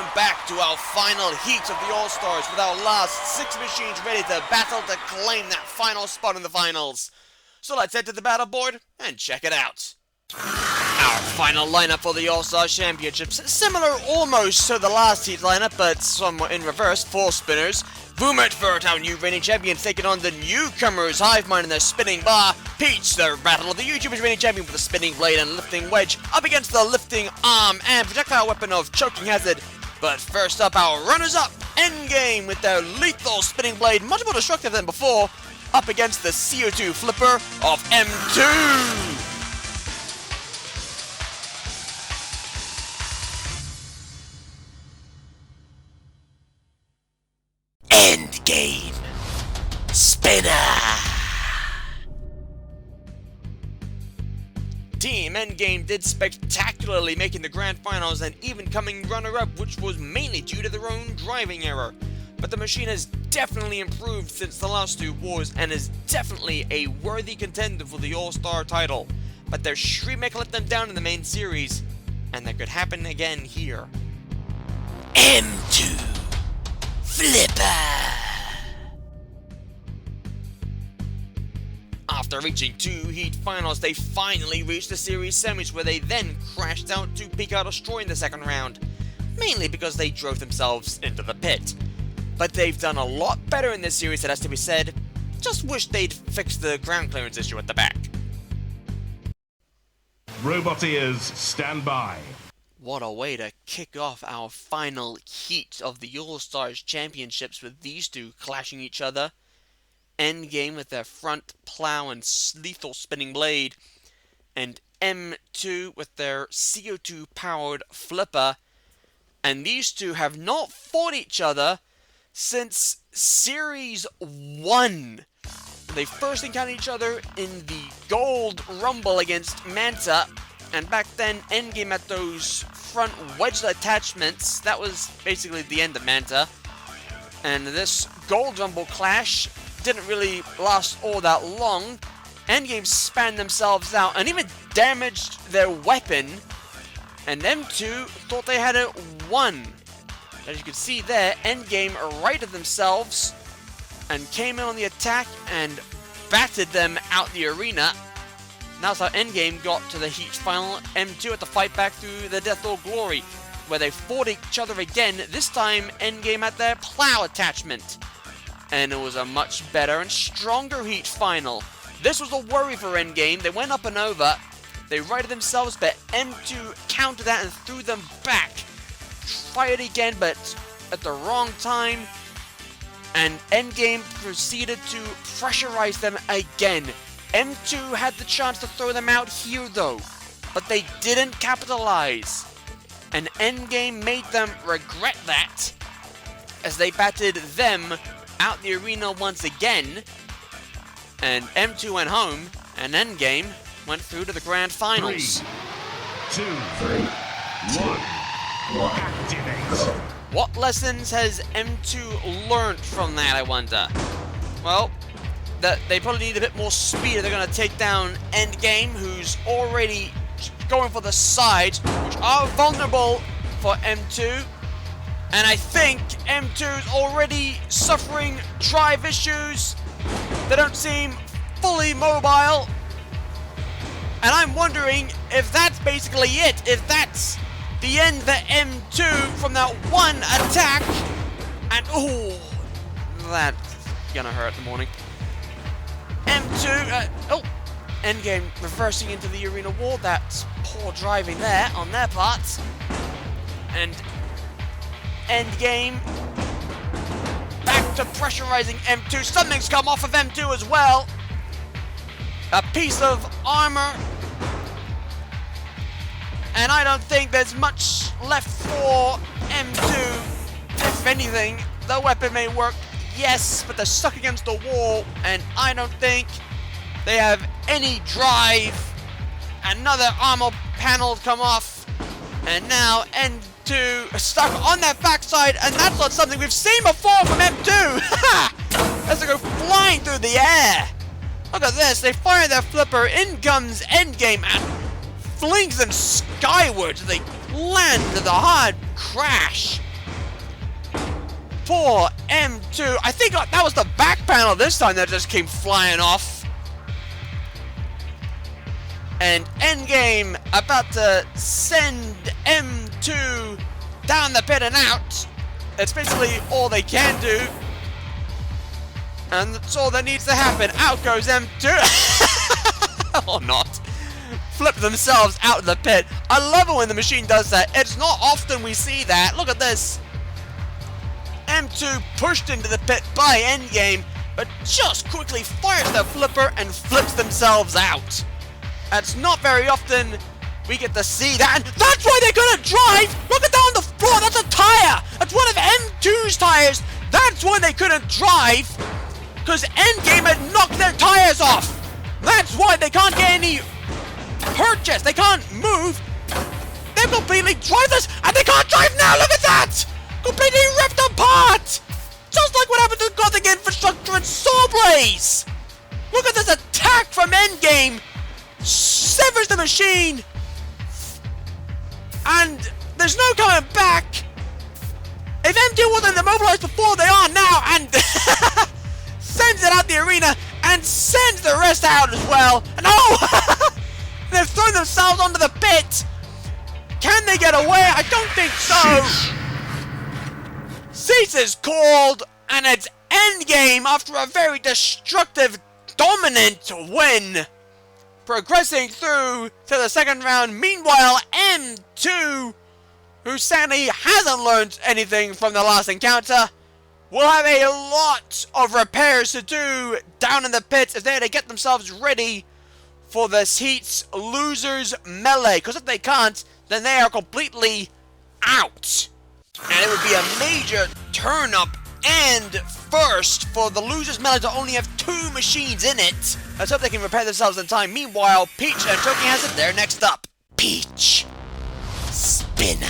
welcome back to our final heat of the All-Stars with our last 6 machines ready to battle to claim that final spot in the finals. So let's head to the Battleboard and check it out. Our final lineup for the All-Star Championships, similar almost to the last heat lineup, but somewhat in reverse. 4 spinners. Vumertvert, our new reigning champion, taking on the newcomers, Hivemind and their spinning bar. Peach, the battle of the YouTubers reigning champion with a spinning blade and lifting wedge, up against the lifting arm and projectile weapon of choking hazard. But first up, our runners-up, Endgame, with their lethal spinning blade, much more destructive than before, up against the CO2 flipper of M2. Endgame Spinner. Team Endgame did spectacularly, making the grand finals and even coming runner-up, which was mainly due to their own driving error. But the machine has definitely improved since the last 2 wars and is definitely a worthy contender for the All-Star title. But their Shreemake let them down in the main series, and that could happen again here. M2 Flipper. After reaching 2 heat finals, they finally reached the series semis, where they then crashed out to Pika Destroy in the second round, mainly because they drove themselves into the pit. But they've done a lot better in this series, it has to be said. Just wish they'd fixed the ground clearance issue at the back. Robot ears, stand by. What a way to kick off our final heat of the All-Stars Championships, with these two clashing each other. Endgame with their front plow and lethal spinning blade, and M2 with their CO2 powered flipper. And these two have not fought each other since Series 1. They first encountered each other in the Gold Rumble against Manta, and back then Endgame had those front wedge attachments. That was basically the end of Manta. And this Gold Rumble clash didn't really last all that long. Endgame spanned themselves out and even damaged their weapon, and M2 thought they had it won. As you can see there, Endgame righted themselves and came in on the attack and battered them out the arena. That's how Endgame got to the heat final. M2 had to fight back through the Death or Glory, where they fought each other again. This time, Endgame had their plow attachment, and it was a much better and stronger heat final. This was a worry for Endgame. They went up and over. They righted themselves, but M2 countered that and threw them back. Fired again, but at the wrong time. And Endgame proceeded to pressurize them again. M2 had the chance to throw them out here though, but they didn't capitalize. And Endgame made them regret that, as they batted them out the arena once again. And M2 went home, and Endgame went through to the grand finals. 3, 2, 1, activate. What lessons has M2 learned from that, I wonder? Well, that they probably need a bit more speed if they're going to take down Endgame, who's already going for the sides, which are vulnerable for M2. And I think M2's already suffering drive issues. They don't seem fully mobile. And I'm wondering if that's basically it. If that's the end for M2 from that one attack. And oh, that's gonna hurt in the morning. M2, Endgame reversing into the arena wall. That's poor driving there on their part. And Endgame back to pressurizing M2. Something's come off of M2 as well. A piece of armor. And I don't think there's much left for M2. If anything, the weapon may work, yes, but they're stuck against the wall, and I don't think they have any drive. Another armor panel come off, and now M2 stuck on that backside, and that's not something we've seen before from M2. As they go flying through the air. Look at this, they fire their flipper, in comes Endgame and flings them skywards. They land with a hard crash. poor M2. I think that was the back panel this time that just came flying off. And Endgame about to send M2 down the pit and out. It's basically all they can do. And that's all that needs to happen. Out goes M2. Or not. Flip themselves out of the pit. I love it when the machine does that. It's not often we see that. Look at this. M2 pushed into the pit by Endgame, but just quickly fires the flipper and flips themselves out. It's not very often we get to see that, and that's why they couldn't drive! Look at that on the floor, that's a tire! That's one of M2's tires! That's why they couldn't drive! Because Endgame had knocked their tires off! That's why they can't get any purchase, they can't move! They're completely driveless, and they can't drive now, look at that! Completely ripped apart! Just like what happened to Gothic Infrastructure and Sawblaze! Look at this attack from Endgame! Severs the machine, and there's no coming back. If M2 wasn't immobilized before, they are now, and sends it out the arena and sends the rest out as well. And oh, they've thrown themselves onto the pit. Can they get away? I don't think so. Cease is called, and it's Endgame after a very destructive, dominant win. Progressing through to the second round. Meanwhile, M2, who sadly hasn't learned anything from the last encounter, will have a lot of repairs to do down in the pits if they're to get themselves ready for this heat's losers melee. Because if they can't, then they are completely out. And it would be a major turn up and first for the losers melee to only have 2 machines in it. Let's hope they can repair themselves in time. Meanwhile, Peach and Choking has it. They're next up. Peach. Spinner.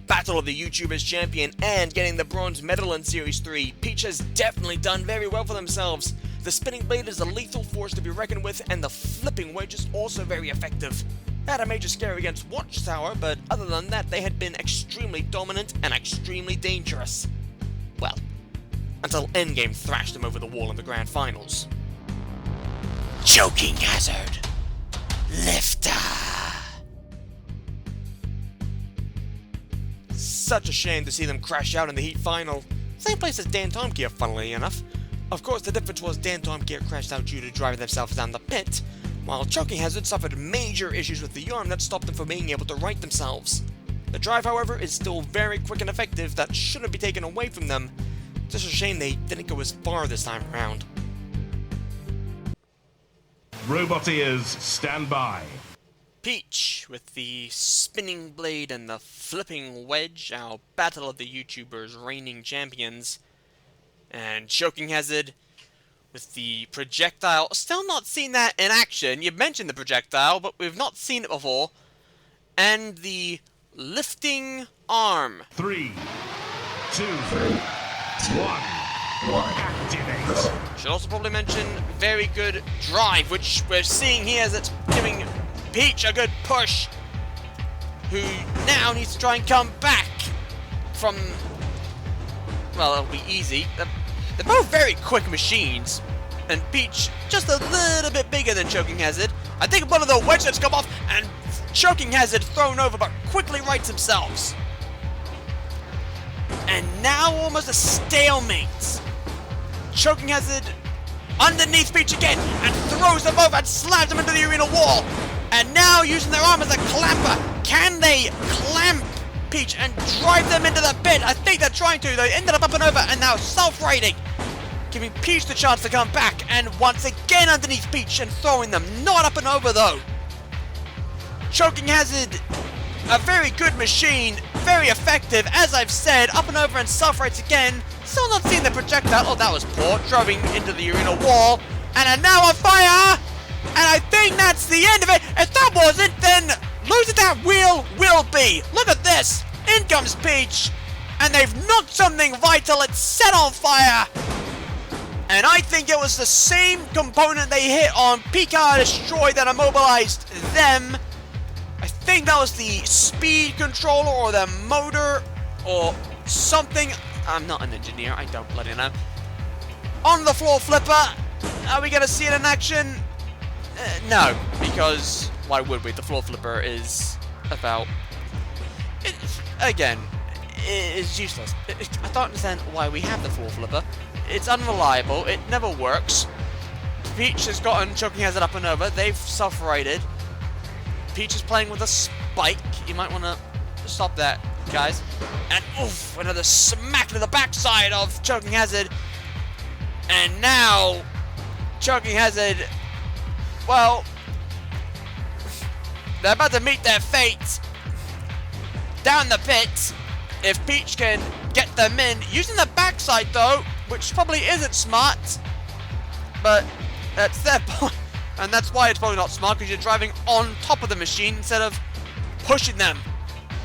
Battle of the YouTubers champion and getting the bronze medal in Series 3. Peach has definitely done very well for themselves. The spinning blade is a lethal force to be reckoned with, and the flipping wedge is also very effective. They had a major scare against Watchtower, but other than that, they had been extremely dominant and extremely dangerous. Well, until Endgame thrashed them over the wall in the grand finals. Choking hazard. Lifter. Such a shame to see them crash out in the heat final. Same place as Dan Tomkier, funnily enough. Of course, the difference was Dan Tomkier crashed out due to driving themselves down the pit, while Choking Hazard suffered major issues with the arm that stopped them from being able to right themselves. The drive, however, is still very quick and effective that shouldn't be taken away from them. Just a shame they didn't go as far this time around. Robot ears, stand by. Peach with the spinning blade and the flipping wedge, our Battle of the YouTubers reigning champions. And Choking Hazard with the projectile. Still not seen that in action. You mentioned the projectile, but we've not seen it before. And the lifting arm. 3, 2, 1. Activate. Should also probably mention very good drive, which we're seeing here as it's giving Peach a good push, who now needs to try and come back from, well, it'll be easy. They're both very quick machines, and Peach just a little bit bigger than Choking Hazard. I think one of the wedges come off, and Choking Hazard thrown over, but quickly rights themselves. And now almost a stalemate. Choking Hazard underneath Peach again, and throws them both and slams them into the arena wall. And now using their arm as a clamper. Can they clamp Peach and drive them into the pit? I think they're trying to. They ended up and over and now self-righting, giving Peach the chance to come back. And once again underneath Peach and throwing them. Not up and over though. Choking Hazard, a very good machine, very effective. As I've said, up and over and self-rights again. Still not seeing the projectile. Oh, that was poor. Driving into the arena wall. And are now on fire. And I think that's the end of it. If that wasn't, then losing that wheel will be. Look at this. In comes Peach. And they've knocked something vital. It's set on fire. And I think it was the same component they hit on Picard Destroy that immobilized them. I think think that was the speed controller or the motor or something. I'm not an engineer, I don't bloody know. On the floor flipper, are we gonna see it in action? No, because why would we? The floor flipper is about... again, it's useless. I don't understand why we have the floor flipper. It's unreliable, it never works. Peach has gotten Choking Hazard up and over, they've separated. Peach is playing with a spike. You might want to stop that, guys. And oof, another smack to the backside of Choking Hazard. And now, Choking Hazard, well, they're about to meet their fate down the pit. If Peach can get them in, using the backside though, which probably isn't smart, but that's their point. And that's why it's probably not smart, because you're driving on top of the machine instead of pushing them.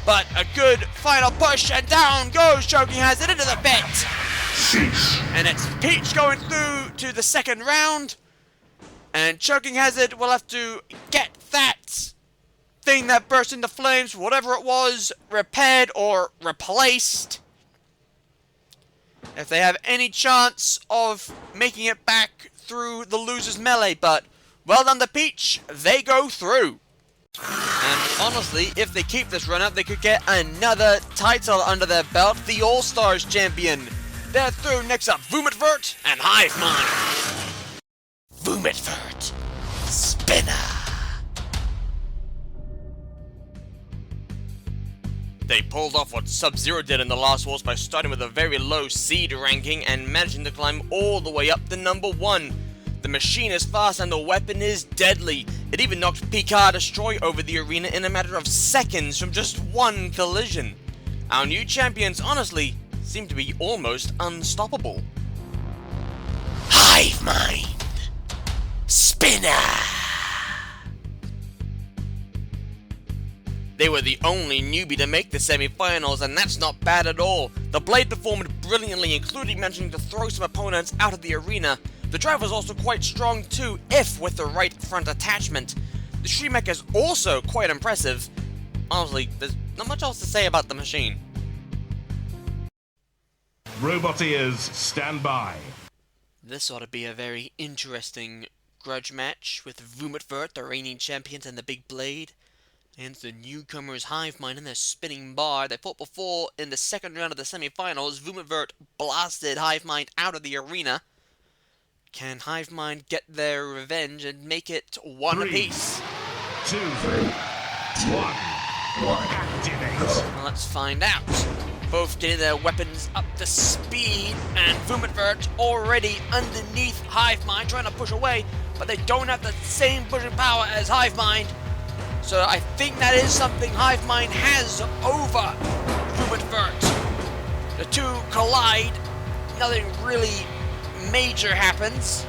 But a good final push, and down goes Choking Hazard into the pit. And it's Peach going through to the second round. And Choking Hazard will have to get that thing that burst into flames, whatever it was, repaired or replaced, if they have any chance of making it back through the loser's melee. But well done to Peach, they go through. And honestly, if they keep this run up, they could get another title under their belt, the All-Stars champion. They're through. Next up, Vumitvert and Hivemind. Vumitvert, Spinner. They pulled off what Sub-Zero did in the last Wars by starting with a very low seed ranking and managing to climb all the way up to number 1. The machine is fast and the weapon is deadly. It even knocked Picard Destroy over the arena in a matter of seconds from just one collision. Our new champions honestly seem to be almost unstoppable. Hivemind, Spinner. They were the only newbie to make the semi-finals, and that's not bad at all. The Blade performed brilliantly, including managing to throw some opponents out of the arena. The drive was also quite strong too, if with the right front attachment. The Shreemech is also quite impressive. Honestly, there's not much else to say about the machine. Roboteers, stand by. This ought to be a very interesting grudge match with Vumitvert, the reigning champions, and the Big Blade, and the newcomers Hivemind and their spinning bar. They fought before in the second round of the semi-finals. Vumitvert blasted Hivemind out of the arena. Can Hivemind get their revenge and make it one 3, apiece? 2, 1. Activate. Well, let's find out. Both getting their weapons up to speed, and Vumitvert already underneath Hivemind, trying to push away, but they don't have the same pushing power as Hivemind. So I think that is something Hivemind has over Vumitvert. The two collide. Nothing really major happens.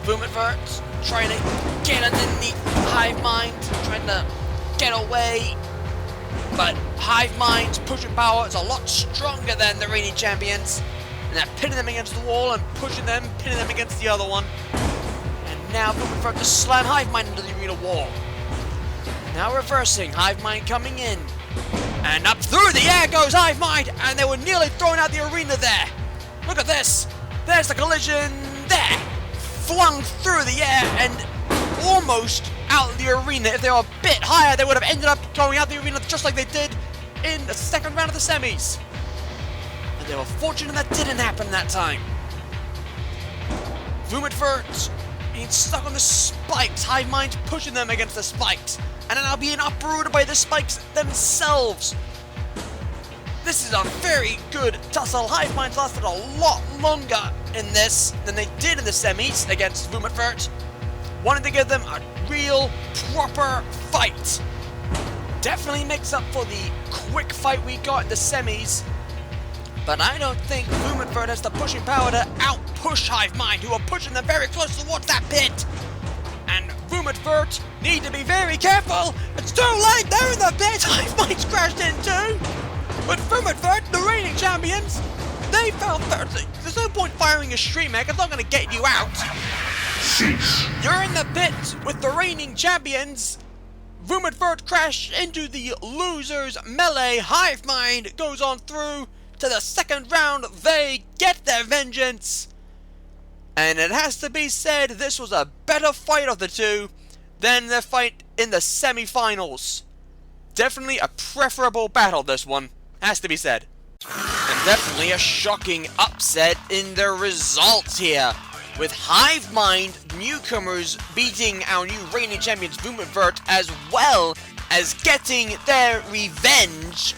Vumitvert trying to get underneath Hivemind, trying to get away. But Hivemind's pushing power is a lot stronger than the reigning champions. And they're pinning them against the wall and pushing them, pinning them against the other one. And now Vumitvert to slam Hivemind into the arena wall. Now reversing, Hivemind coming in. And up through the air goes Hivemind, and they were nearly thrown out the arena there. Look at this. There's the collision there. Flung through the air and almost out of the arena. If they were a bit higher, they would have ended up going out the arena just like they did in the second round of the semis. And they were fortunate that didn't happen that time. Vumitvert being stuck on the spikes. Hivemind pushing them against the spikes. And are now being uprooted by the spikes themselves. This is a very good tussle. Hivemind lasted a lot longer in this than they did in the semis against Vumitvert. Wanted to give them a real, proper fight. Definitely makes up for the quick fight we got in the semis. But I don't think Vumitvert has the pushing power to out-push Hivemind, who are pushing them very close towards that pit. And Vumitvert need to be very careful. It's too late. They're in the pit. Hivemind's crashed in too. But Vumitvert, the reigning champions, they fell first. There's no point firing a Shreemech. It's not going to get you out. You're in the pit with the reigning champions. Vumitfurt crash into the losers melee. Hive Mind goes on through to the second round. They get their vengeance. And it has to be said, this was a better fight of the two than the fight in the semi-finals. Definitely a preferable battle, this one. Has to be said. And definitely a shocking upset in the results here, with Hive Mind newcomers beating our new reigning champions Vumitfurt, as well as getting their revenge.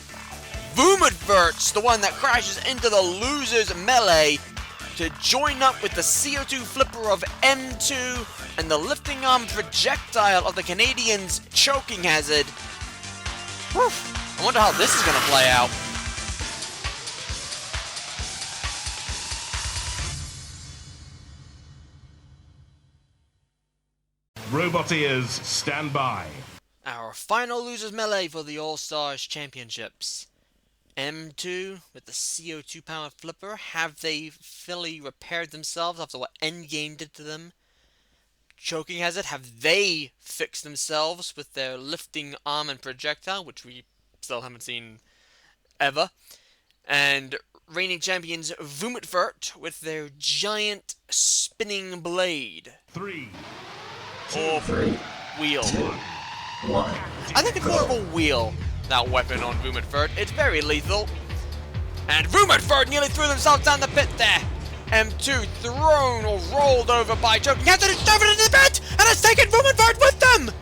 Vumitfurt's the one that crashes into the losers melee to join up with the CO2 flipper of M2 and the lifting arm projectile of the Canadians' choking hazard. Whew. I wonder how this is going to play out. Robot ears, stand by. Our final losers melee for the All-Stars Championships. M2 with the CO2 powered flipper. Have they fully repaired themselves after what Endgame did to them? Choking hazard. Have they fixed themselves with their lifting arm and projectile, which we still haven't seen ever? And reigning champions Vumitfurt with their giant spinning blade. 3, Or 2, wheel. 1. I think it's more of a wheel, that weapon on Vumitfurt. It's very lethal. And Vumitfurt nearly threw themselves down the pit there. M2 thrown or rolled over by Choking Hazard. It's driven into the pit, and it's taken Vumitfurt with them.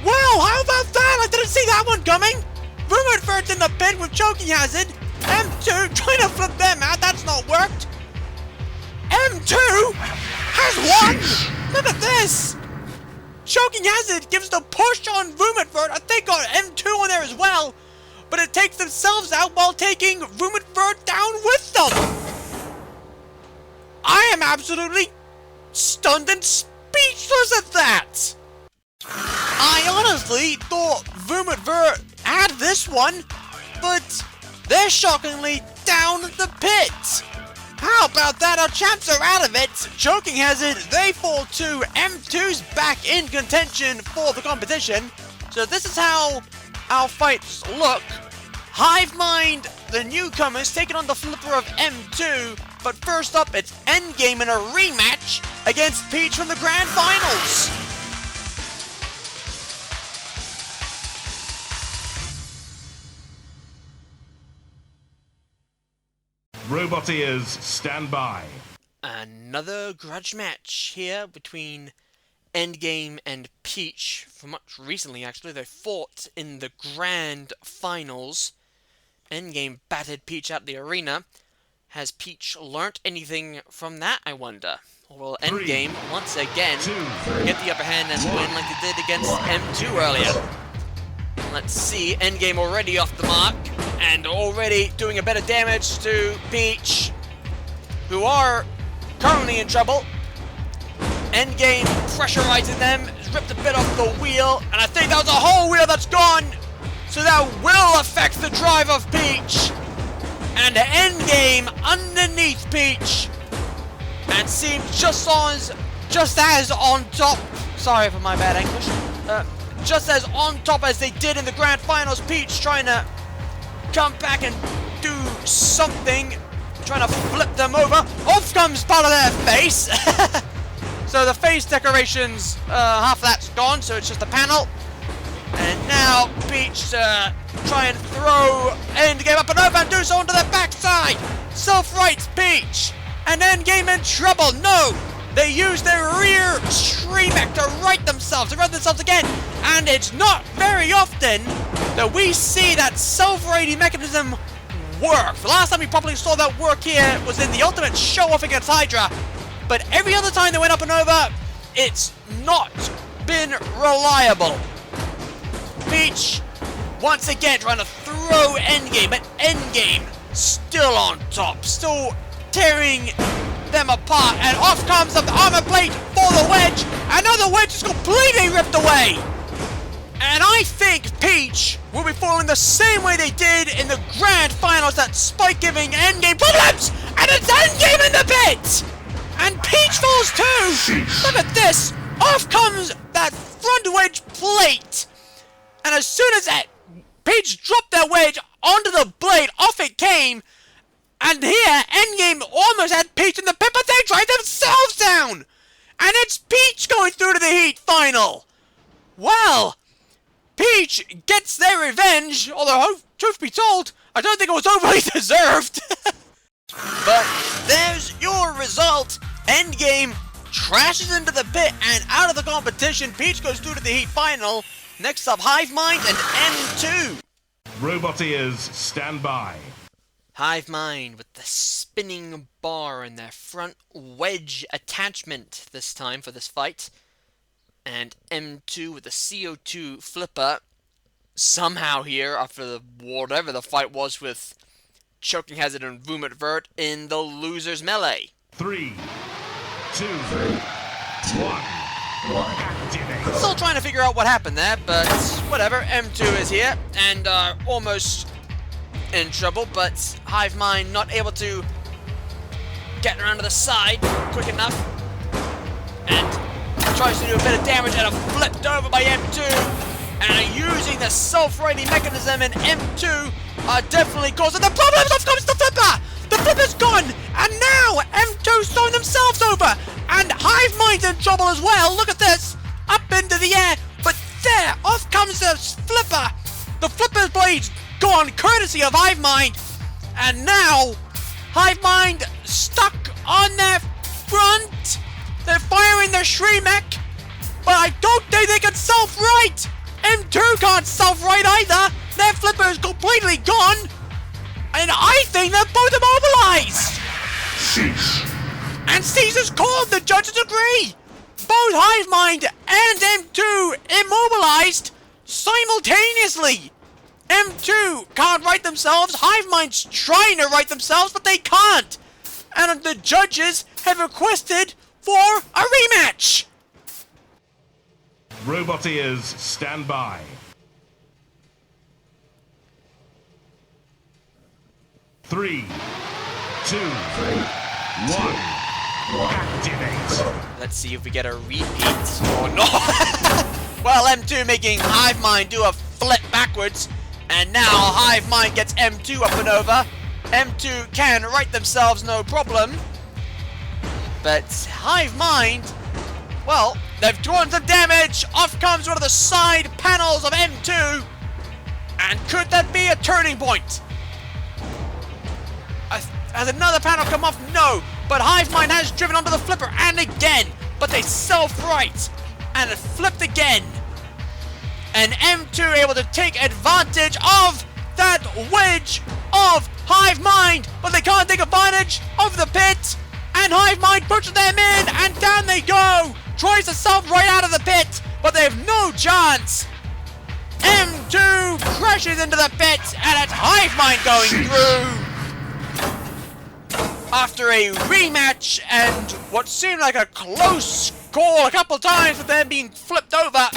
Wow, how about that? I didn't see that one coming. Vumitfurt's in the pit with Choking Hazard. M2 trying to flip them out. That's not worked. M2 has won. Look at this. Choking Hazard gives the push on Vumitfurt. I think got M2 on there as well. But it takes themselves out while taking Vumitfurt down with them. I am absolutely stunned and speechless at that. I honestly thought Vumitfurt had this one, but they're shockingly down the pit. How about that? Our champs are out of it. Choking Hazard, they fall to M2's back in contention for the competition. So this is how our fights look. Hive Mind, the newcomers, taking on the flipper of M2. But first up, it's Endgame in a rematch against Peach from the Grand Finals. Robot ears, stand by. Another grudge match here between Endgame and Peach. From much recently, actually, they fought in the Grand Finals. Endgame battered Peach out the arena. Has Peach learnt anything from that, I wonder? Or will Endgame, once again, get the upper hand and win like they did against M2 earlier? Let's see, Endgame already off the mark, and already doing a bit of damage to Peach, who are currently in trouble. Endgame pressurizing them, ripped a bit off the wheel, and I think that was a whole wheel that's gone, so that will affect the drive of Peach. And Endgame underneath Peach, and seems just as on top, sorry for my bad English, just as on top as they did in the Grand Finals. Peach trying to come back and do something, trying to flip them over. Off comes part of their face. So the face decorations, half of that's gone, so it's just a panel. And now Peach try and throw Endgame up and over and do so onto the backside. Self-rights Peach. And Endgame in trouble. No! They use their rear stream mech to right themselves, to run themselves again. And it's not very often that we see that self-righting mechanism work. The last time we probably saw that work here was in the Ultimate Show-Off against Hydra. But every other time they went up and over, it's not been reliable. Peach, once again, trying to throw Endgame, but Endgame still on top, still tearing them apart, and off comes the armor plate for the wedge, and now the wedge is completely ripped away. And I think Peach will be falling the same way they did in the Grand Finals, that Spike giving Endgame problems, and it's Endgame in the pit! And Peach falls too! Look at this! Off comes that front wedge plate! And as soon as that Peach dropped that wedge onto the blade, off it came. And here, Endgame almost had Peach in the pit, but they drive themselves down. And it's Peach going through to the Heat Final. Well, Peach gets their revenge, although, truth be told, I don't think it was overly deserved. But there's your result. Endgame crashes into the pit and out of the competition. Peach goes through to the Heat Final. Next up, Hive Mind and M2. Roboteers, stand by. Hive Mind with the spinning bar and their front wedge attachment this time for this fight. And M2 with the CO2 flipper. Somehow here, after the whatever the fight was with Choking Hazard and Vumit in the loser's melee. 3, 2, 1. Activate. Still trying to figure out what happened there, but whatever. M2 is here and almost in trouble, but Hive Mind not able to get around to the side quick enough, and tries to do a bit of damage and flipped over by M2, and using the self-righting mechanism, and M2 are definitely causing the problems. Off comes the flipper! The flipper's gone, and now M2's throwing themselves over, and Hive Mind's in trouble as well. Look at this, up into the air, but there, off comes the flipper. The flipper's blade's gone, courtesy of Hive Mind, and now Hive Mind stuck on their front. They're firing their Shremek, but I don't think they can self-right. M2 can't self-right either. Their flipper is completely gone, and I think they're both immobilized. Cease. And Caesar's called. The judges agree. Both Hive Mind and M2 immobilized simultaneously. M2 can't right themselves. Hive Mind's trying to right themselves, but they can't. And the judges have requested for a rematch. Roboteers, stand by. 3, 2, 1. Activate. Let's see if we get a repeat. Oh no! Well, M2 making Hive Mind do a flip backwards, and now Hive Mind gets M2 up and over. M2 can right themselves, no problem. But Hive Mind, well, they've drawn some damage. Off comes one of the side panels of M2. And could that be a turning point? Has another panel come off? No. But Hive Mind has driven onto the flipper and again. But they self-right. And it flipped again. And M2 able to take advantage of that wedge of Hive Mind. But they can't take advantage of the pit. And Hive Mind pushes them in. And down they go. Tries to self-right out of the pit. But they have no chance. M2 crashes into the pit. And it's Hive Mind going through. After a rematch and what seemed like a close call a couple times with them being flipped over.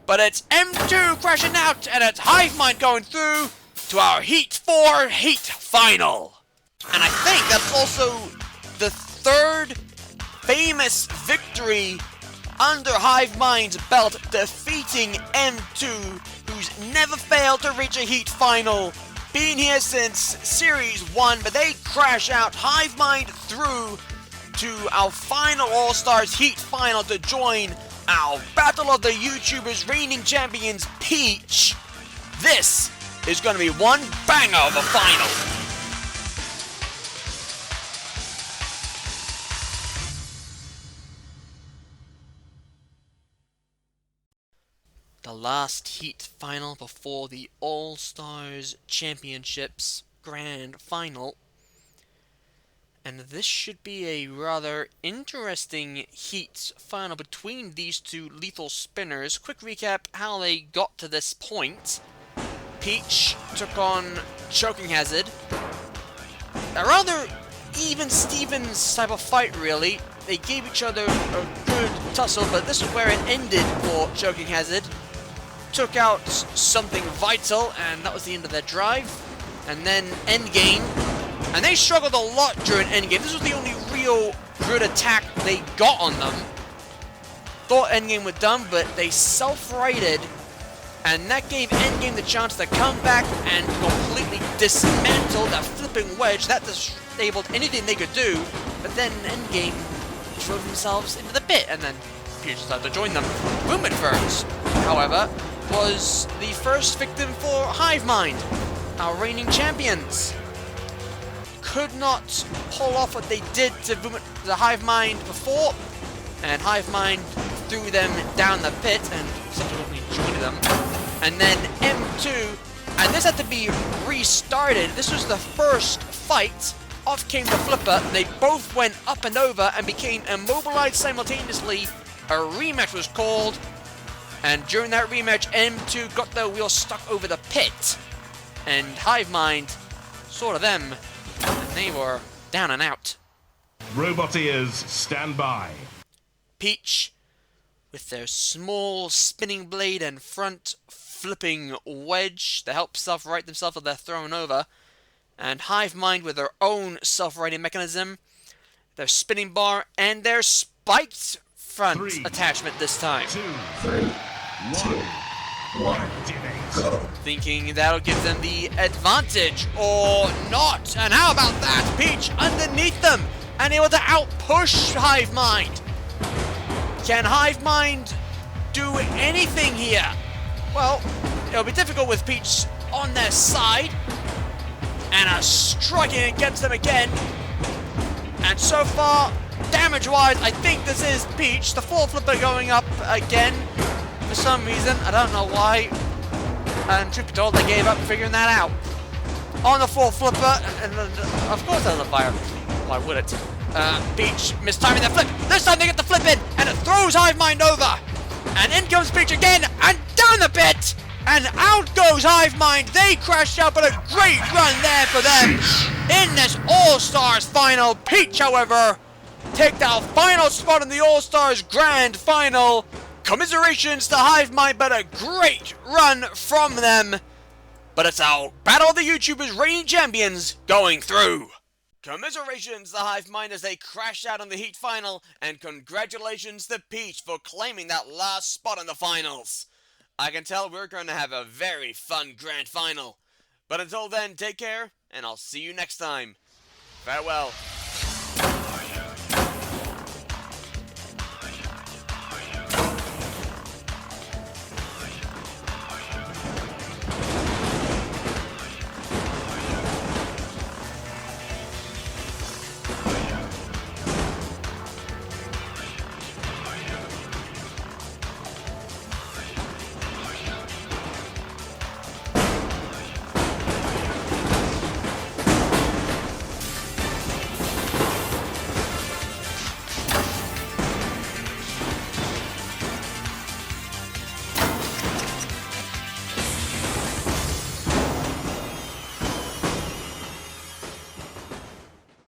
But it's M2 crashing out and it's Hive Mind going through to our Heat 4 Heat Final. And I think that's also the third famous victory under Hive Mind's belt, defeating M2, who's never failed to reach a Heat Final. Been here since Series 1, but they crash out. Hive Mind through to our final All-Stars Heat Final to join our Battle of the YouTubers reigning champions, Peach. This is going to be one banger of a final. The last Heat Final before the All-Stars Championships Grand Final. And this should be a rather interesting Heat Final between these two lethal spinners. Quick recap how they got to this point. Peach took on Choking Hazard. A rather even Stevens type of fight, really. They gave each other a good tussle, but this is where it ended for Choking Hazard. Took out something vital, and that was the end of their drive. And then Endgame, and they struggled a lot during Endgame. This was the only real good attack they got on them. Thought Endgame were done, but they self-righted And that gave Endgame the chance to come back and completely dismantle that flipping wedge. That disabled anything they could do. But then Endgame drove themselves into the pit, and then Peach decided to join them. Boomidverse, however, was the first victim for Hive Mind, our reigning champions. Could not pull off what they did to the Hive Mind before, and Hive Mind threw them down the pit and subsequently joined them. And then M2, and this had to be restarted. This was the first fight. Off came the flipper. They both went up and over and became immobilized simultaneously. A rematch was called, and during that rematch, M2 got their wheel stuck over the pit, and Hive Mind saw to them, and they were down and out. Robot ears, stand by. Peach, with their small spinning blade and front flipping wedge to help self-right themselves if they're thrown over, and Hive Mind with their own self-righting mechanism, their spinning bar, and their spiked front attachment this time. 2, 1, activate. Thinking that'll give them the advantage, or not. And how about that? Peach underneath them and able to outpush Hive Mind. Can Hive Mind do anything here? Well, it'll be difficult with Peach on their side, and striking against them again. And so far, damage-wise, I think this is Peach. The full flipper going up again for some reason. I don't know why. And truth be told, they gave up figuring that out. On the full flipper, and of course there's a fire. Why would it? Peach mistiming the flip. This time they get the flip in, and it throws Hive Mind over. And in comes Peach again, and down the pit. And out goes Hive Mind. They crashed out, but a great run there for them in this All-Stars final. Peach, however, take the final spot in the All-Stars Grand Final. Commiserations to Hive Mind, but a great run from them. But it's our Battle of the YouTubers reigning champions going through. Commiserations to Hive Mind as they crash out in the Heat Final, and congratulations to Peach for claiming that last spot in the finals. I can tell we're going to have a very fun Grand Final. But until then, take care, and I'll see you next time. Farewell.